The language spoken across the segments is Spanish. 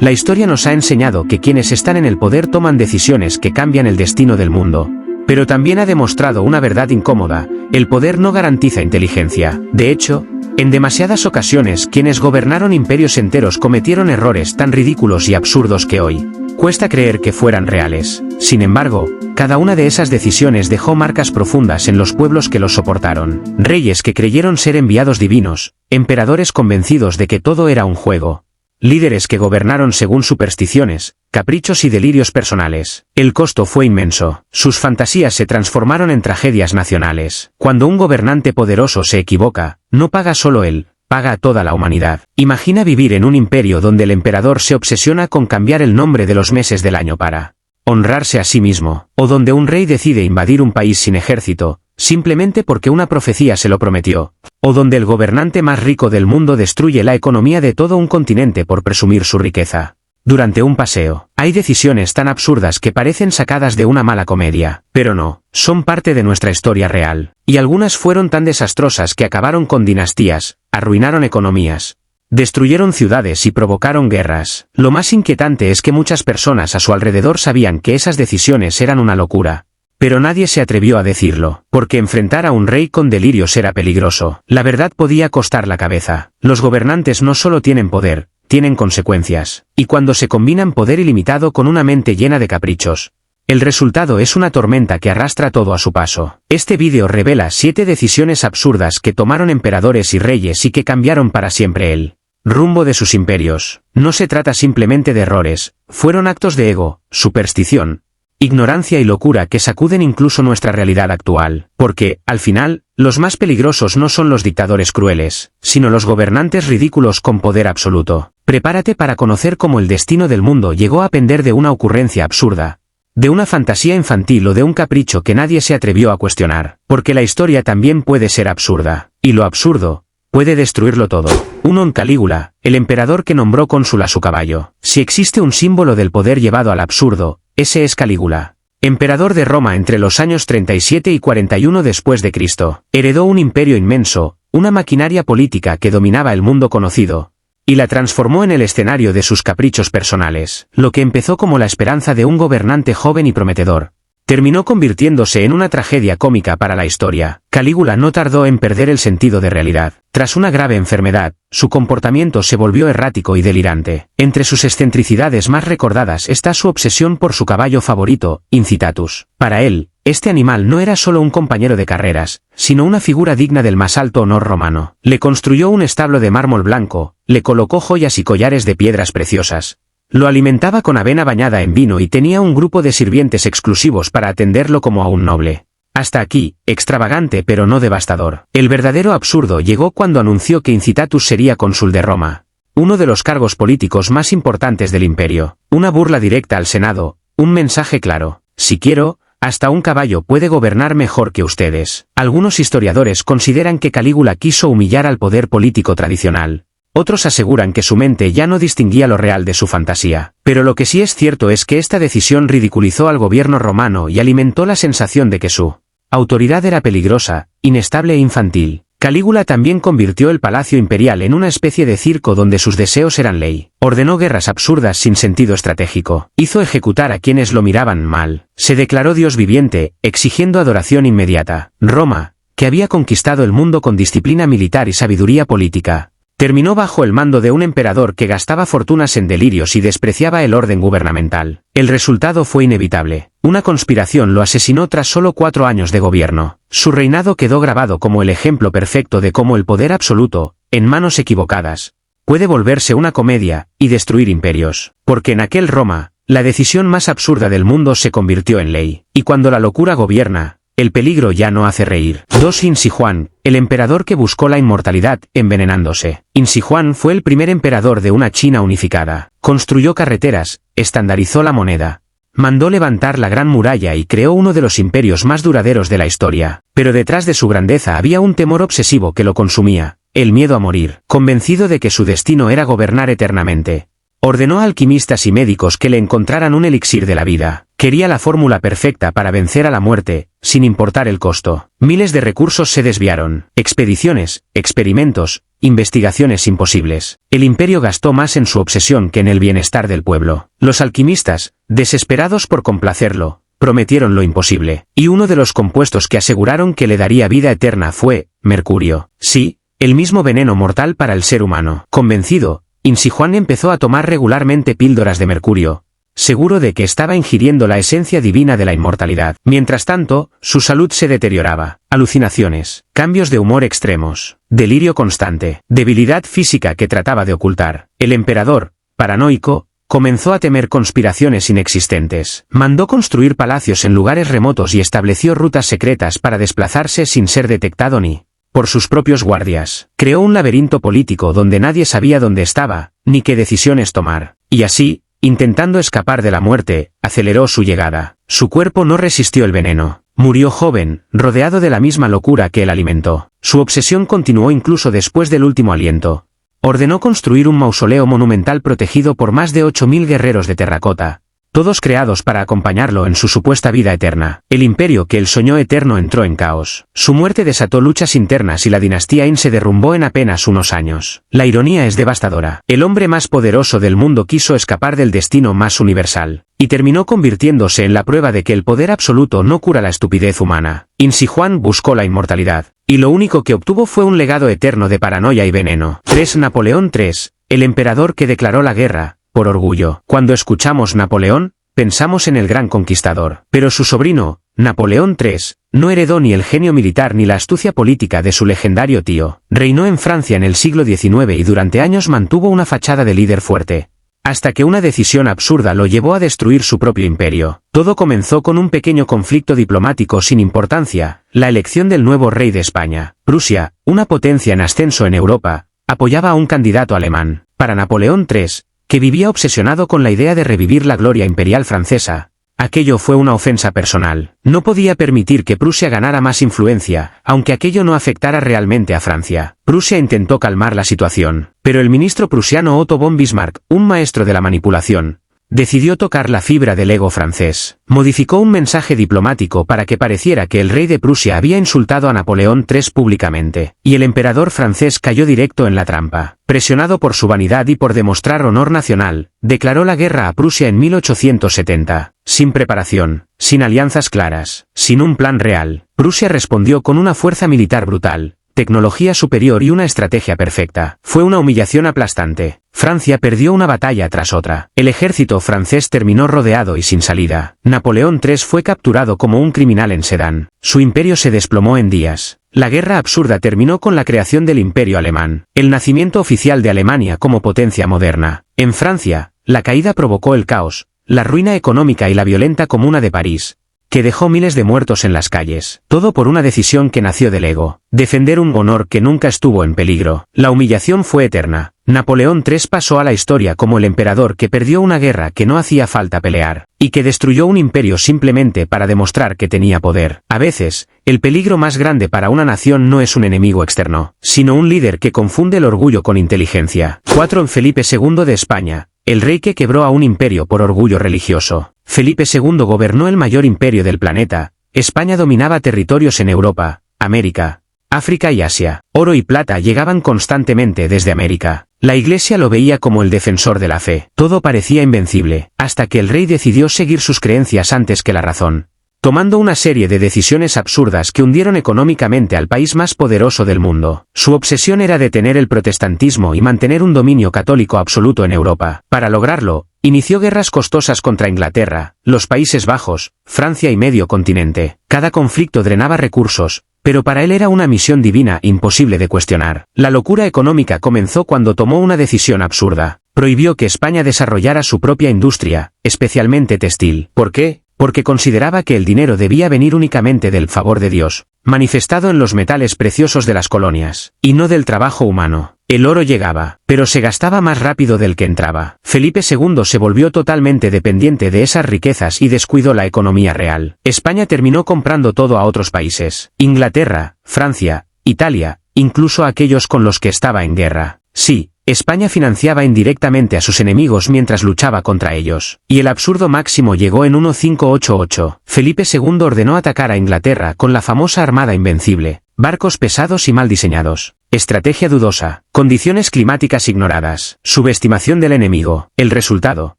La historia nos ha enseñado que quienes están en el poder toman decisiones que cambian el destino del mundo. Pero también ha demostrado una verdad incómoda: el poder no garantiza inteligencia. De hecho, en demasiadas ocasiones quienes gobernaron imperios enteros cometieron errores tan ridículos y absurdos que hoy cuesta creer que fueran reales. Sin embargo, cada una de esas decisiones dejó marcas profundas en los pueblos que los soportaron. Reyes que creyeron ser enviados divinos, emperadores convencidos de que todo era un juego, líderes que gobernaron según supersticiones, caprichos y delirios personales. El costo fue inmenso. Sus fantasías se transformaron en tragedias nacionales. Cuando un gobernante poderoso se equivoca, no paga solo él, paga a toda la humanidad. Imagina vivir en un imperio donde el emperador se obsesiona con cambiar el nombre de los meses del año para honrarse a sí mismo, o donde un rey decide invadir un país sin ejército, simplemente porque una profecía se lo prometió, o donde el gobernante más rico del mundo destruye la economía de todo un continente por presumir su riqueza. Durante un paseo, hay decisiones tan absurdas que parecen sacadas de una mala comedia, pero no, son parte de nuestra historia real, y algunas fueron tan desastrosas que acabaron con dinastías, arruinaron economías, destruyeron ciudades y provocaron guerras. Lo más inquietante es que muchas personas a su alrededor sabían que esas decisiones eran una locura, pero nadie se atrevió a decirlo, porque enfrentar a un rey con delirios era peligroso. La verdad podía costar la cabeza. Los gobernantes no solo tienen poder, tienen consecuencias, y cuando se combinan poder ilimitado con una mente llena de caprichos, el resultado es una tormenta que arrastra todo a su paso. Este vídeo revela 7 decisiones absurdas que tomaron emperadores y reyes y que cambiaron para siempre el rumbo de sus imperios. No se trata simplemente de errores, fueron actos de ego, superstición, ignorancia y locura que sacuden incluso nuestra realidad actual, porque, al final, los más peligrosos no son los dictadores crueles, sino los gobernantes ridículos con poder absoluto. Prepárate para conocer cómo el destino del mundo llegó a pender de una ocurrencia absurda, de una fantasía infantil o de un capricho que nadie se atrevió a cuestionar, porque la historia también puede ser absurda, y lo absurdo puede destruirlo todo. 1. Calígula, el emperador que nombró cónsul a su caballo. Si existe un símbolo del poder llevado al absurdo, ese es Calígula. Emperador de Roma entre los años 37 y 41 después de Cristo. Heredó un imperio inmenso, una maquinaria política que dominaba el mundo conocido, y la transformó en el escenario de sus caprichos personales. Lo que empezó como la esperanza de un gobernante joven y prometedor, terminó convirtiéndose en una tragedia cómica para la historia. Calígula no tardó en perder el sentido de realidad. Tras una grave enfermedad, su comportamiento se volvió errático y delirante. Entre sus excentricidades más recordadas está su obsesión por su caballo favorito, Incitatus. Para él, este animal no era solo un compañero de carreras, sino una figura digna del más alto honor romano. Le construyó un establo de mármol blanco, le colocó joyas y collares de piedras preciosas, lo alimentaba con avena bañada en vino y tenía un grupo de sirvientes exclusivos para atenderlo como a un noble. Hasta aquí, extravagante pero no devastador. El verdadero absurdo llegó cuando anunció que Incitatus sería cónsul de Roma, uno de los cargos políticos más importantes del imperio. Una burla directa al Senado, un mensaje claro: si quiero, hasta un caballo puede gobernar mejor que ustedes. Algunos historiadores consideran que Calígula quiso humillar al poder político tradicional. Otros aseguran que su mente ya no distinguía lo real de su fantasía. Pero lo que sí es cierto es que esta decisión ridiculizó al gobierno romano y alimentó la sensación de que su autoridad era peligrosa, inestable e infantil. Calígula también convirtió el palacio imperial en una especie de circo donde sus deseos eran ley. Ordenó guerras absurdas sin sentido estratégico. Hizo ejecutar a quienes lo miraban mal. Se declaró Dios viviente, exigiendo adoración inmediata. Roma, que había conquistado el mundo con disciplina militar y sabiduría política, terminó bajo el mando de un emperador que gastaba fortunas en delirios y despreciaba el orden gubernamental. El resultado fue inevitable. Una conspiración lo asesinó tras solo 4 años de gobierno. Su reinado quedó grabado como el ejemplo perfecto de cómo el poder absoluto, en manos equivocadas, puede volverse una comedia y destruir imperios. Porque en aquel Roma, la decisión más absurda del mundo se convirtió en ley. Y cuando la locura gobierna, el peligro ya no hace reír. 2. Insi Juan, el emperador que buscó la inmortalidad, envenenándose. Insi Juan fue el primer emperador de una China unificada. Construyó carreteras, estandarizó la moneda, mandó levantar la Gran Muralla y creó uno de los imperios más duraderos de la historia. Pero detrás de su grandeza había un temor obsesivo que lo consumía, el miedo a morir. Convencido de que su destino era gobernar eternamente, ordenó a alquimistas y médicos que le encontraran un elixir de la vida. Quería la fórmula perfecta para vencer a la muerte, sin importar el costo. Miles de recursos se desviaron. Expediciones, experimentos, investigaciones imposibles. El imperio gastó más en su obsesión que en el bienestar del pueblo. Los alquimistas, desesperados por complacerlo, prometieron lo imposible, y uno de los compuestos que aseguraron que le daría vida eterna fue mercurio. Sí, el mismo veneno mortal para el ser humano. Convencido, Insi Juan empezó a tomar regularmente píldoras de mercurio, seguro de que estaba ingiriendo la esencia divina de la inmortalidad. Mientras tanto, su salud se deterioraba. Alucinaciones, cambios de humor extremos, delirio constante, debilidad física que trataba de ocultar. El emperador, paranoico, comenzó a temer conspiraciones inexistentes. Mandó construir palacios en lugares remotos y estableció rutas secretas para desplazarse sin ser detectado ni por sus propios guardias. Creó un laberinto político donde nadie sabía dónde estaba, ni qué decisiones tomar. Y así, intentando escapar de la muerte, aceleró su llegada. Su cuerpo no resistió el veneno. Murió joven, rodeado de la misma locura que él alimentó. Su obsesión continuó incluso después del último aliento. Ordenó construir un mausoleo monumental protegido por más de 8000 guerreros de terracota, todos creados para acompañarlo en su supuesta vida eterna. El imperio que él soñó eterno entró en caos. Su muerte desató luchas internas y la dinastía In se derrumbó en apenas unos años. La ironía es devastadora. El hombre más poderoso del mundo quiso escapar del destino más universal, y terminó convirtiéndose en la prueba de que el poder absoluto no cura la estupidez humana. Insi Juan buscó la inmortalidad, y lo único que obtuvo fue un legado eterno de paranoia y veneno. 3. Napoleón III, el emperador que declaró la guerra por orgullo. Cuando escuchamos Napoleón, pensamos en el gran conquistador. Pero su sobrino, Napoleón III, no heredó ni el genio militar ni la astucia política de su legendario tío. Reinó en Francia en el siglo XIX y durante años mantuvo una fachada de líder fuerte, hasta que una decisión absurda lo llevó a destruir su propio imperio. Todo comenzó con un pequeño conflicto diplomático sin importancia, la elección del nuevo rey de España. Prusia, una potencia en ascenso en Europa, apoyaba a un candidato alemán. Para Napoleón III, que vivía obsesionado con la idea de revivir la gloria imperial francesa, aquello fue una ofensa personal. No podía permitir que Prusia ganara más influencia, aunque aquello no afectara realmente a Francia. Prusia intentó calmar la situación, pero el ministro prusiano Otto von Bismarck, un maestro de la manipulación, decidió tocar la fibra del ego francés. Modificó un mensaje diplomático para que pareciera que el rey de Prusia había insultado a Napoleón III públicamente, y el emperador francés cayó directo en la trampa. Presionado por su vanidad y por demostrar honor nacional, declaró la guerra a Prusia en 1870. Sin preparación, sin alianzas claras, sin un plan real, Prusia respondió con una fuerza militar brutal, tecnología superior y una estrategia perfecta. Fue una humillación aplastante. Francia perdió una batalla tras otra. El ejército francés terminó rodeado y sin salida. Napoleón III fue capturado como un criminal en Sedán. Su imperio se desplomó en días. La guerra absurda terminó con la creación del Imperio Alemán, el nacimiento oficial de Alemania como potencia moderna. En Francia, la caída provocó el caos, la ruina económica y la violenta Comuna de París, que dejó miles de muertos en las calles. Todo por una decisión que nació del ego. Defender un honor que nunca estuvo en peligro. La humillación fue eterna. Napoleón III pasó a la historia como el emperador que perdió una guerra que no hacía falta pelear, y que destruyó un imperio simplemente para demostrar que tenía poder. A veces, el peligro más grande para una nación no es un enemigo externo, sino un líder que confunde el orgullo con inteligencia. 4. Felipe II de España, el rey que quebró a un imperio por orgullo religioso. Felipe II gobernó el mayor imperio del planeta. España dominaba territorios en Europa, América, África y Asia. Oro y plata llegaban constantemente desde América. La Iglesia lo veía como el defensor de la fe. Todo parecía invencible, hasta que el rey decidió seguir sus creencias antes que la razón, tomando una serie de decisiones absurdas que hundieron económicamente al país más poderoso del mundo. Su obsesión era detener el protestantismo y mantener un dominio católico absoluto en Europa. Para lograrlo, inició guerras costosas contra Inglaterra, los Países Bajos, Francia y medio continente. Cada conflicto drenaba recursos, pero para él era una misión divina imposible de cuestionar. La locura económica comenzó cuando tomó una decisión absurda. Prohibió que España desarrollara su propia industria, especialmente textil. ¿Por qué? Porque consideraba que el dinero debía venir únicamente del favor de Dios, manifestado en los metales preciosos de las colonias, y no del trabajo humano. El oro llegaba, pero se gastaba más rápido del que entraba. Felipe II se volvió totalmente dependiente de esas riquezas y descuidó la economía real. España terminó comprando todo a otros países: Inglaterra, Francia, Italia, incluso a aquellos con los que estaba en guerra. Sí, España financiaba indirectamente a sus enemigos mientras luchaba contra ellos. Y el absurdo máximo llegó en 1588. Felipe II ordenó atacar a Inglaterra con la famosa Armada Invencible, barcos pesados y mal diseñados, estrategia dudosa, condiciones climáticas ignoradas, subestimación del enemigo. El resultado,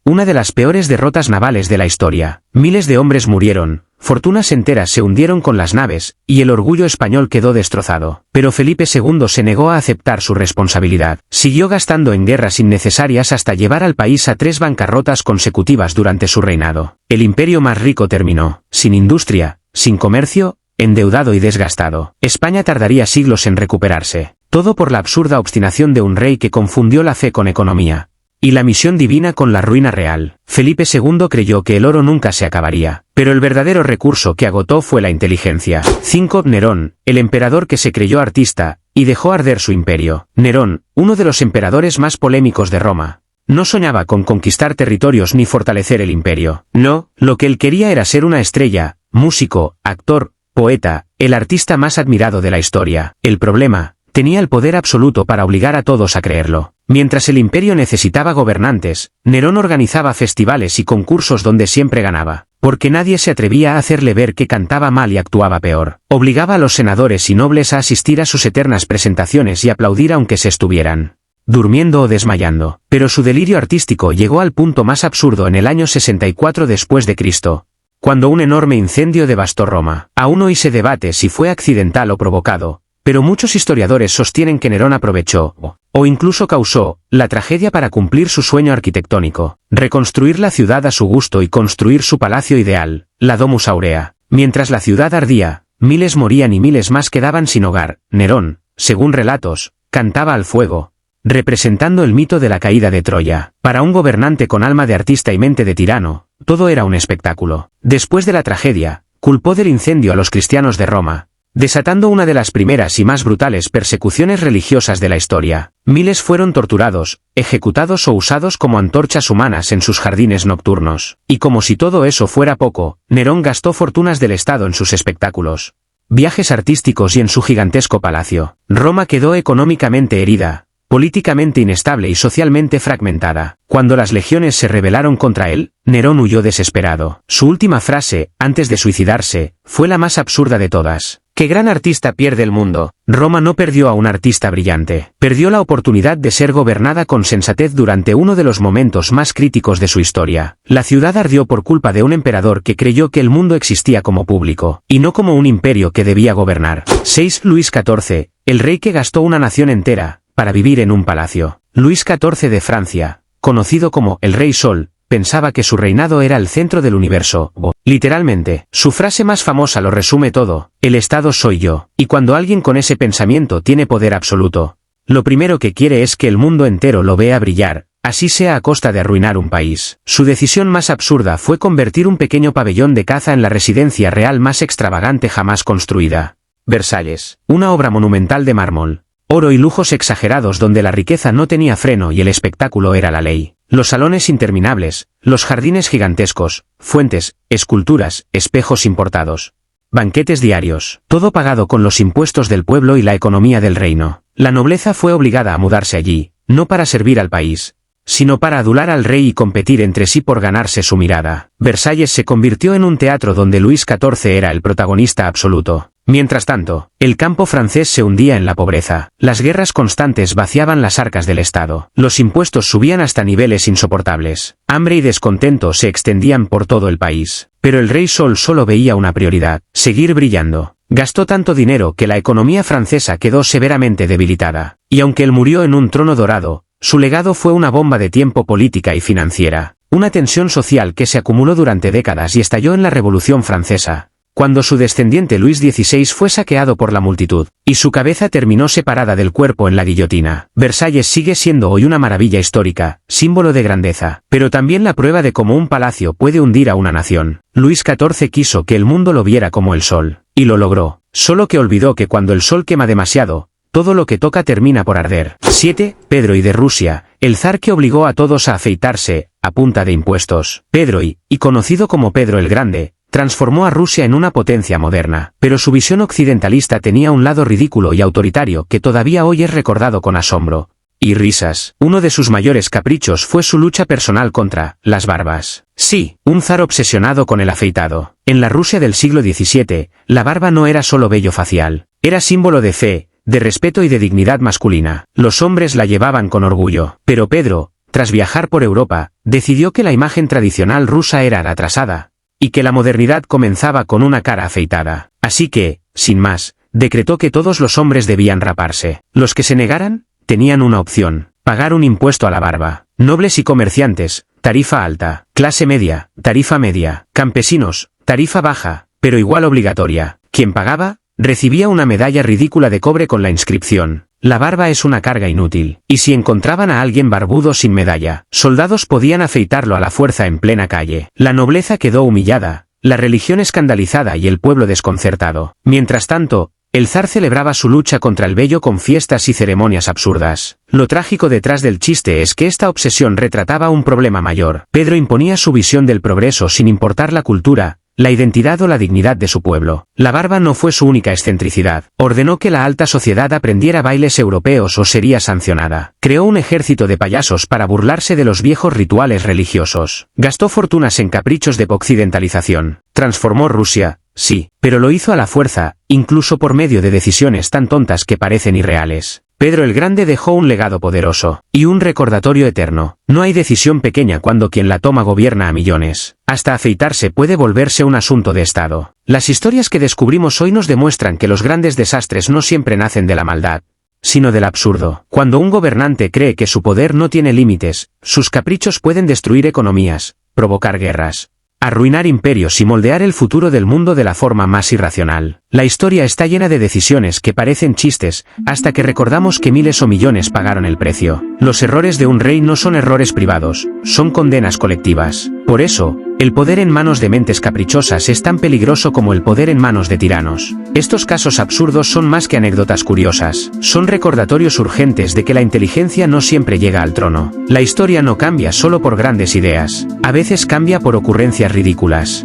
una de las peores derrotas navales de la historia. Miles de hombres murieron, fortunas enteras se hundieron con las naves, y el orgullo español quedó destrozado. Pero Felipe II se negó a aceptar su responsabilidad. Siguió gastando en guerras innecesarias hasta llevar al país a 3 bancarrotas consecutivas durante su reinado. El imperio más rico terminó, sin industria, sin comercio, endeudado y desgastado. España tardaría siglos en recuperarse. Todo por la absurda obstinación de un rey que confundió la fe con economía, y la misión divina con la ruina real. Felipe II creyó que el oro nunca se acabaría, pero el verdadero recurso que agotó fue la inteligencia. 5. Nerón, el emperador que se creyó artista, y dejó arder su imperio. Nerón, uno de los emperadores más polémicos de Roma, no soñaba con conquistar territorios ni fortalecer el imperio. No, lo que él quería era ser una estrella, músico, actor, poeta, el artista más admirado de la historia. El problema, tenía el poder absoluto para obligar a todos a creerlo. Mientras el imperio necesitaba gobernantes, Nerón organizaba festivales y concursos donde siempre ganaba, porque nadie se atrevía a hacerle ver que cantaba mal y actuaba peor. Obligaba a los senadores y nobles a asistir a sus eternas presentaciones y aplaudir aunque se estuvieran durmiendo o desmayando. Pero su delirio artístico llegó al punto más absurdo en el año 64 después de Cristo, cuando un enorme incendio devastó Roma. Aún hoy se debate si fue accidental o provocado, pero muchos historiadores sostienen que Nerón aprovechó, o incluso causó, la tragedia para cumplir su sueño arquitectónico, reconstruir la ciudad a su gusto y construir su palacio ideal, la Domus Aurea. Mientras la ciudad ardía, miles morían y miles más quedaban sin hogar. Nerón, según relatos, cantaba al fuego, representando el mito de la caída de Troya. Para un gobernante con alma de artista y mente de tirano, todo era un espectáculo. Después de la tragedia, culpó del incendio a los cristianos de Roma, desatando una de las primeras y más brutales persecuciones religiosas de la historia. Miles fueron torturados, ejecutados o usados como antorchas humanas en sus jardines nocturnos. Y como si todo eso fuera poco, Nerón gastó fortunas del Estado en sus espectáculos, viajes artísticos y en su gigantesco palacio. Roma quedó económicamente herida, políticamente inestable y socialmente fragmentada. Cuando las legiones se rebelaron contra él, Nerón huyó desesperado. Su última frase, antes de suicidarse, fue la más absurda de todas. ¿Qué gran artista pierde el mundo? Roma no perdió a un artista brillante. Perdió la oportunidad de ser gobernada con sensatez durante uno de los momentos más críticos de su historia. La ciudad ardió por culpa de un emperador que creyó que el mundo existía como público, y no como un imperio que debía gobernar. 6. Luis XIV, el rey que gastó una nación entera para vivir en un palacio. Luis XIV de Francia, conocido como el Rey Sol, pensaba que su reinado era el centro del universo, o, literalmente, su frase más famosa lo resume todo: el Estado soy yo. Y cuando alguien con ese pensamiento tiene poder absoluto, lo primero que quiere es que el mundo entero lo vea brillar, así sea a costa de arruinar un país. Su decisión más absurda fue convertir un pequeño pabellón de caza en la residencia real más extravagante jamás construida. Versalles, una obra monumental de mármol, oro y lujos exagerados donde la riqueza no tenía freno y el espectáculo era la ley. Los salones interminables, los jardines gigantescos, fuentes, esculturas, espejos importados, banquetes diarios, todo pagado con los impuestos del pueblo y la economía del reino. La nobleza fue obligada a mudarse allí, no para servir al país, sino para adular al rey y competir entre sí por ganarse su mirada. Versalles se convirtió en un teatro donde Luis XIV era el protagonista absoluto. Mientras tanto, el campo francés se hundía en la pobreza. Las guerras constantes vaciaban las arcas del Estado. Los impuestos subían hasta niveles insoportables. Hambre y descontento se extendían por todo el país. Pero el Rey Sol solo veía una prioridad: seguir brillando. Gastó tanto dinero que la economía francesa quedó severamente debilitada. Y aunque él murió en un trono dorado, su legado fue una bomba de tiempo política y financiera. Una tensión social que se acumuló durante décadas y estalló en la Revolución Francesa, cuando su descendiente Luis XVI fue saqueado por la multitud, y su cabeza terminó separada del cuerpo en la guillotina. Versalles sigue siendo hoy una maravilla histórica, símbolo de grandeza, pero también la prueba de cómo un palacio puede hundir a una nación. Luis XIV quiso que el mundo lo viera como el sol, y lo logró, solo que olvidó que cuando el sol quema demasiado, todo lo que toca termina por arder. 7. Pedro I de Rusia, el zar que obligó a todos a afeitarse, a punta de impuestos. Pedro I, conocido como Pedro el Grande, transformó a Rusia en una potencia moderna, pero su visión occidentalista tenía un lado ridículo y autoritario que todavía hoy es recordado con asombro y risas. Uno de sus mayores caprichos fue su lucha personal contra las barbas. Sí, un zar obsesionado con el afeitado. En la Rusia del siglo XVII, la barba no era solo vello facial, Era símbolo de fe, de respeto y de dignidad masculina. Los hombres la llevaban con orgullo. Pero Pedro, tras viajar por Europa, decidió que la imagen tradicional rusa era atrasada, y que la modernidad comenzaba con una cara afeitada. Así que, sin más, decretó que todos los hombres debían raparse. Los que se negaran, tenían una opción: pagar un impuesto a la barba. Nobles y comerciantes, tarifa alta; clase media, tarifa media; campesinos, tarifa baja, pero igual obligatoria. Quien pagaba, recibía una medalla ridícula de cobre con la inscripción: la barba es una carga inútil. Y si encontraban a alguien barbudo sin medalla, soldados podían afeitarlo a la fuerza en plena calle. La nobleza quedó humillada, la religión escandalizada y el pueblo desconcertado. Mientras tanto, el zar celebraba su lucha contra el vello con fiestas y ceremonias absurdas. Lo trágico detrás del chiste es que esta obsesión retrataba un problema mayor. Pedro imponía su visión del progreso sin importar la cultura, la identidad o la dignidad de su pueblo. La barba no fue su única excentricidad. Ordenó que la alta sociedad aprendiera bailes europeos o sería sancionada. Creó un ejército de payasos para burlarse de los viejos rituales religiosos. Gastó fortunas en caprichos de occidentalización. Transformó Rusia, sí, pero lo hizo a la fuerza, incluso por medio de decisiones tan tontas que parecen irreales. Pedro el Grande dejó un legado poderoso, y un recordatorio eterno: no hay decisión pequeña cuando quien la toma gobierna a millones. Hasta afeitarse puede volverse un asunto de Estado. Las historias que descubrimos hoy nos demuestran que los grandes desastres no siempre nacen de la maldad, sino del absurdo. Cuando un gobernante cree que su poder no tiene límites, sus caprichos pueden destruir economías, provocar guerras, arruinar imperios y moldear el futuro del mundo de la forma más irracional. La historia está llena de decisiones que parecen chistes, hasta que recordamos que miles o millones pagaron el precio. Los errores de un rey no son errores privados, son condenas colectivas. Por eso, el poder en manos de mentes caprichosas es tan peligroso como el poder en manos de tiranos. Estos casos absurdos son más que anécdotas curiosas, son recordatorios urgentes de que la inteligencia no siempre llega al trono. La historia no cambia solo por grandes ideas, a veces cambia por ocurrencias ridículas.